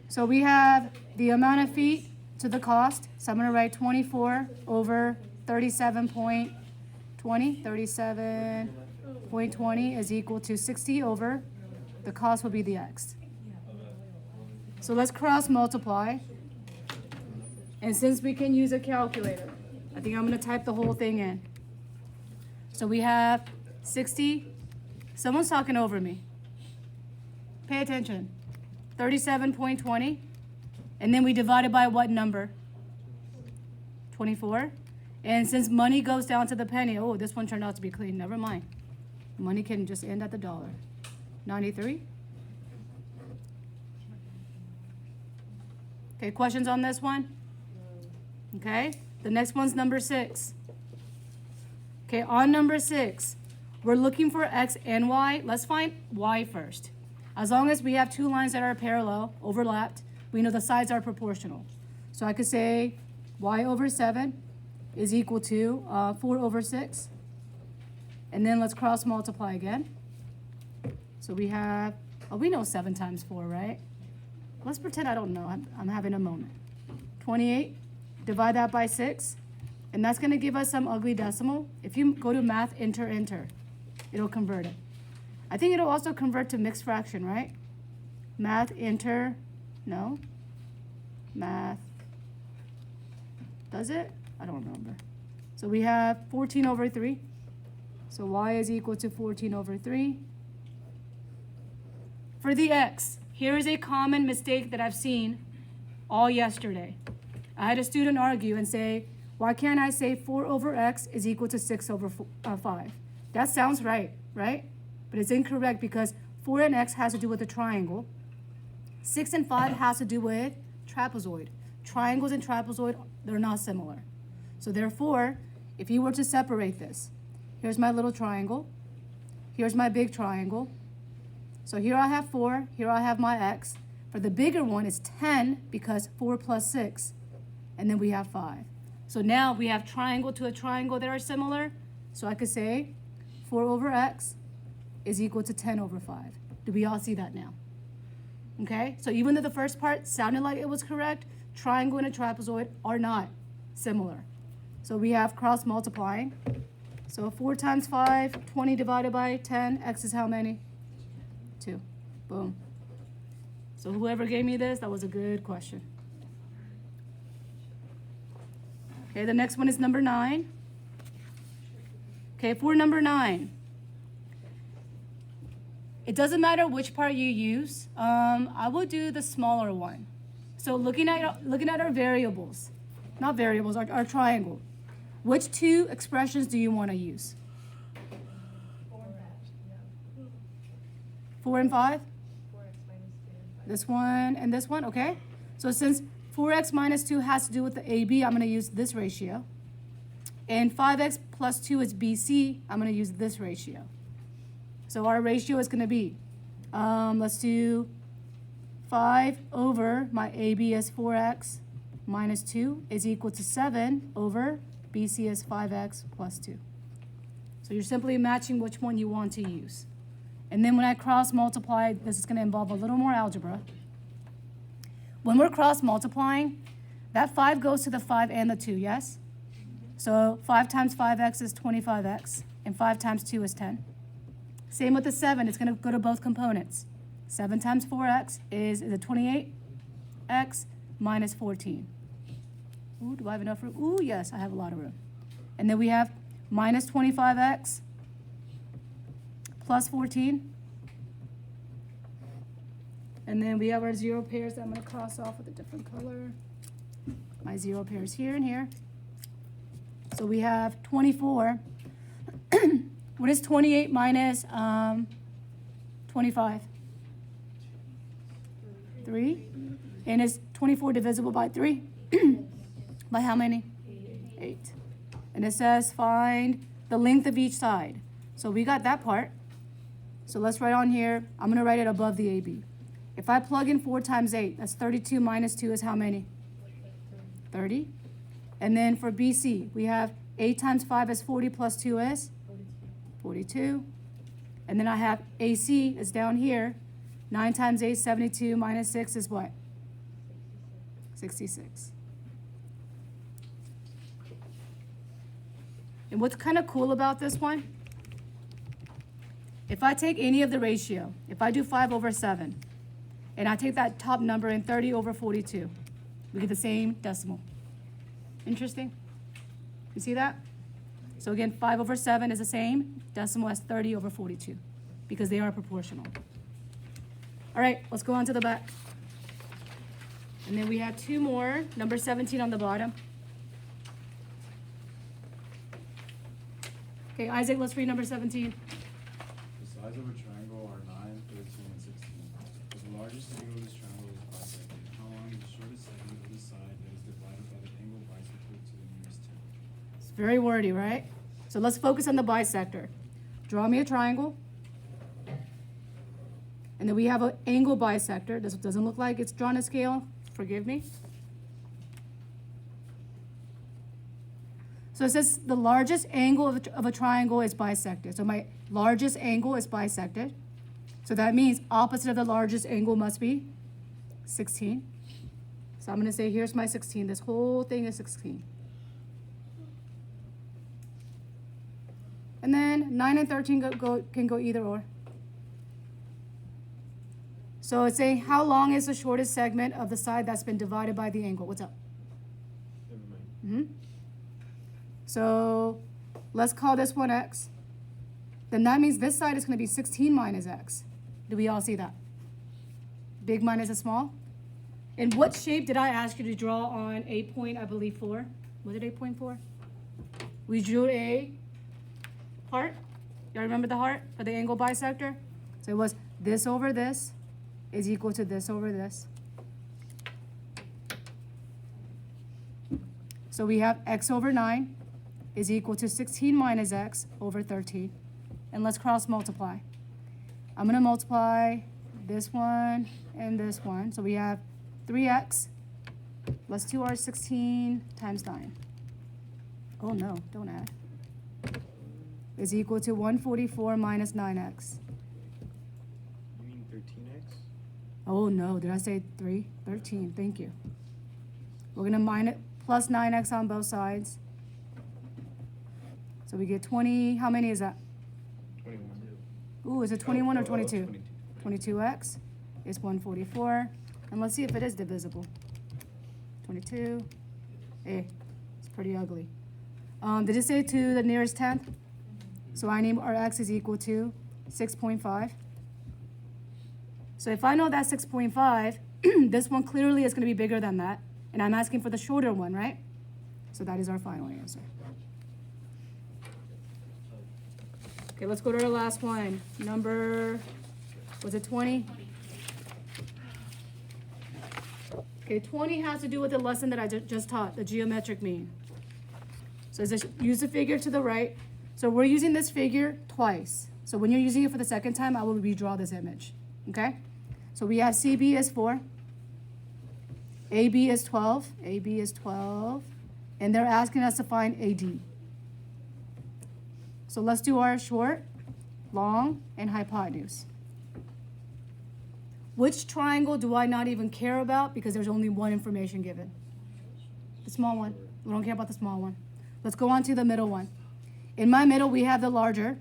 So we have the amount of feet to the cost. So I'm going to write 24 over 37.20. 37.20 is equal to 60 over the cost will be the x. So let's cross multiply. And since we can use a calculator, I think I'm going to type the whole thing in. So we have 60. Someone's talking over me. Pay attention. 37.20. And then we divide it by what number? 24. And since money goes down to the penny, oh, this one turned out to be clean. Never mind. Money can just end at the dollar. 93. Okay, questions on this one? Okay, the next one's number 6. Okay, on number 6, we're looking for x and y. Let's find y first. As long as we have two lines that are parallel, overlapped, we know the sides are proportional. So I could say y over 7 is equal to 4 over 6. And then let's cross multiply again. So we have, oh, we know 7 times 4, right? Let's pretend I don't know. I'm having a moment. 28, divide that by 6. And that's going to give us some ugly decimal. If you go to math, enter, it'll convert it. I think it'll also convert to mixed fraction, right? Math, enter, no. Math, does it? I don't remember. So we have 14 over 3. So y is equal to 14 over 3. For the x, here is a common mistake that I've seen all yesterday. I had a student argue and say, why can't I say 4 over x is equal to 6 over 5? That sounds right, right? But it's incorrect because 4 and x has to do with a triangle. 6 and 5 has to do with trapezoid. Triangles and trapezoid, they're not similar. So therefore, if you were to separate this, here's my little triangle. Here's my big triangle. So here I have 4, here I have my x. For the bigger one, it's 10 because 4 plus 6, and then we have 5. So now we have triangle to a triangle that are similar. So I could say 4 over x is equal to 10 over 5. Do we all see that now? Okay, so even though the first part sounded like it was correct, triangle and a trapezoid are not similar. So we have cross multiplying. So 4 times 5, 20 divided by 10, x is how many? 2. Boom. So whoever gave me this, that was a good question. Okay, the next one is number 9. Okay, for number 9, it doesn't matter which part you use. I will do the smaller one. So looking at our variables, not variables, our triangle. Which 2 expressions do you want to use? 4 and 5? 4x minus 2. This one and this one, okay? So since 4x minus 2 has to do with the AB, I'm going to use this ratio. And 5x plus 2 is BC, I'm going to use this ratio. So our ratio is going to be, let's do 5 over my AB is 4x minus 2 is equal to 7 over BC is 5x plus 2. So you're simply matching which one you want to use. And then when I cross multiply, this is going to involve a little more algebra. When we're cross multiplying, that 5 goes to the 5 and the 2, yes? So 5 times 5x is 25x, and 5 times 2 is 10. Same with the 7, it's going to go to both components. 7 times 4x is it 28x minus 14. Ooh, do I have enough room? Ooh, yes, I have a lot of room. And then we have minus 25x plus 14. And then we have our 0 pairs that I'm going to cross off with a different color. My 0 pairs here and here. So we have 24. What is 28 minus 25? 3. And is 24 divisible by 3? By how many? 8. And it says find the length of each side. So we got that part. So let's write on here, I'm going to write it above the AB. If I plug in 4 times 8, that's 32 minus 2 is how many? 30. And then for BC, we have 8 times 5 is 40 plus 2 is? 42. And then I have AC is down here. 9 times 8, 72, minus 6 is what? 66. And what's kind of cool about this one, if I take any of the ratio, if I do 5 over 7, and I take that top number and 30 over 42, we get the same decimal. Interesting? You see that? So again, 5 over 7 is the same decimal as 30 over 42 because they are proportional. All right, let's go on to the back. And then we have 2 more, number 17 on the bottom. Okay, Isaac, let's read number 17. The sides of a triangle are 9, 13, and 16. The largest angle of this triangle is bisected. How long is the shortest segment of this side that is divided by the angle bisected to the nearest 10? It's very wordy, right? So let's focus on the bisector. Draw me a triangle. And then we have an angle bisector. This doesn't look like it's drawn a scale. Forgive me. So it says the largest angle of a triangle is bisected. So my largest angle is bisected. So that means opposite of the largest angle must be 16. So I'm going to say here's my 16. This whole thing is 16. And then 9 and 13 can go either or. So it's saying how long is the shortest segment of the side that's been divided by the angle? What's up? Never mind. So let's call this one x. Then that means this side is going to be 16 minus x. Do we all see that? Big minus a small. And what shape did I ask you to draw on 8.4? Was it 8.4? We drew a heart. Y'all remember the heart for the angle bisector? So it was this over this is equal to this over this. So we have x over 9 is equal to 16 minus x over 13. And let's cross multiply. I'm going to multiply this one and this one. So we have 3x. Let's do our 16 times 9. Oh no, don't add. Is equal to 144 minus 9x. You mean 13x? Oh no, did I say 3? 13, thank you. We're going to minus plus 9x on both sides. So we get 20, how many is that? 21. Ooh, is it 21 or 22? 22. 22x is 144. And let's see if it is divisible. 22. It's pretty ugly. Did it say to the nearest tenth? So I name our x is equal to 6.5. So if I know that's 6.5, this one clearly is going to be bigger than that. And I'm asking for the shorter one, right? So that is our final answer. Okay, let's go to our last one. Number, was it 20? Okay, 20 has to do with the lesson that I just taught, the geometric mean. So use the figure to the right. So we're using this figure twice. So when you're using it for the second time, I will redraw this image, okay? So we have CB is 4. AB is 12. AB is 12. And they're asking us to find AD. So let's do our short, long, and hypotenuse. Which triangle do I not even care about because there's only one information given? The small one. We don't care about the small one. Let's go on to the middle one. In my middle, we have the larger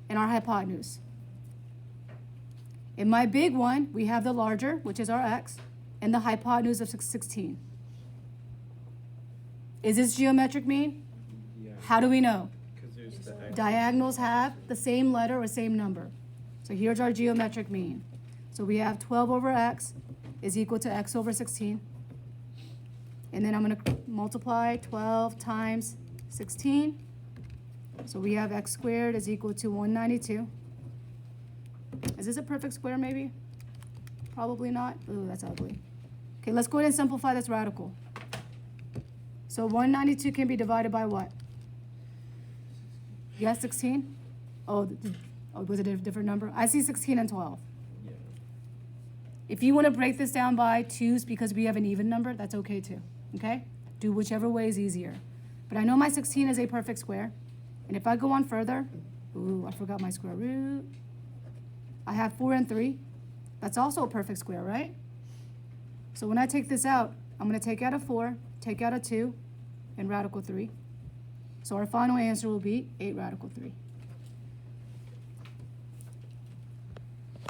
and our hypotenuse. In my big one, we have the larger, which is our x, and the hypotenuse of 16. Is this geometric mean? Yeah. How do we know? Because there's the x. Diagonals have the same letter or same number. So here's our geometric mean. So we have 12 over x is equal to x over 16. And then I'm going to multiply 12 times 16. So we have x squared is equal to 192. Is this a perfect square maybe? Probably not. Ooh, that's ugly. Okay, let's go ahead and simplify this radical. So 192 can be divided by what? Yes, 16? Oh, was it a different number? I see 16 and 12. Yeah. If you want to break this down by twos because we have an even number, that's okay too, okay? Do whichever way is easier. But I know my 16 is a perfect square. And if I go on further, ooh, I forgot my square root. I have 4 and 3. That's also a perfect square, right? So when I take this out, I'm going to take out a 4, take out a 2, and radical 3. So our final answer will be 8 radical 3.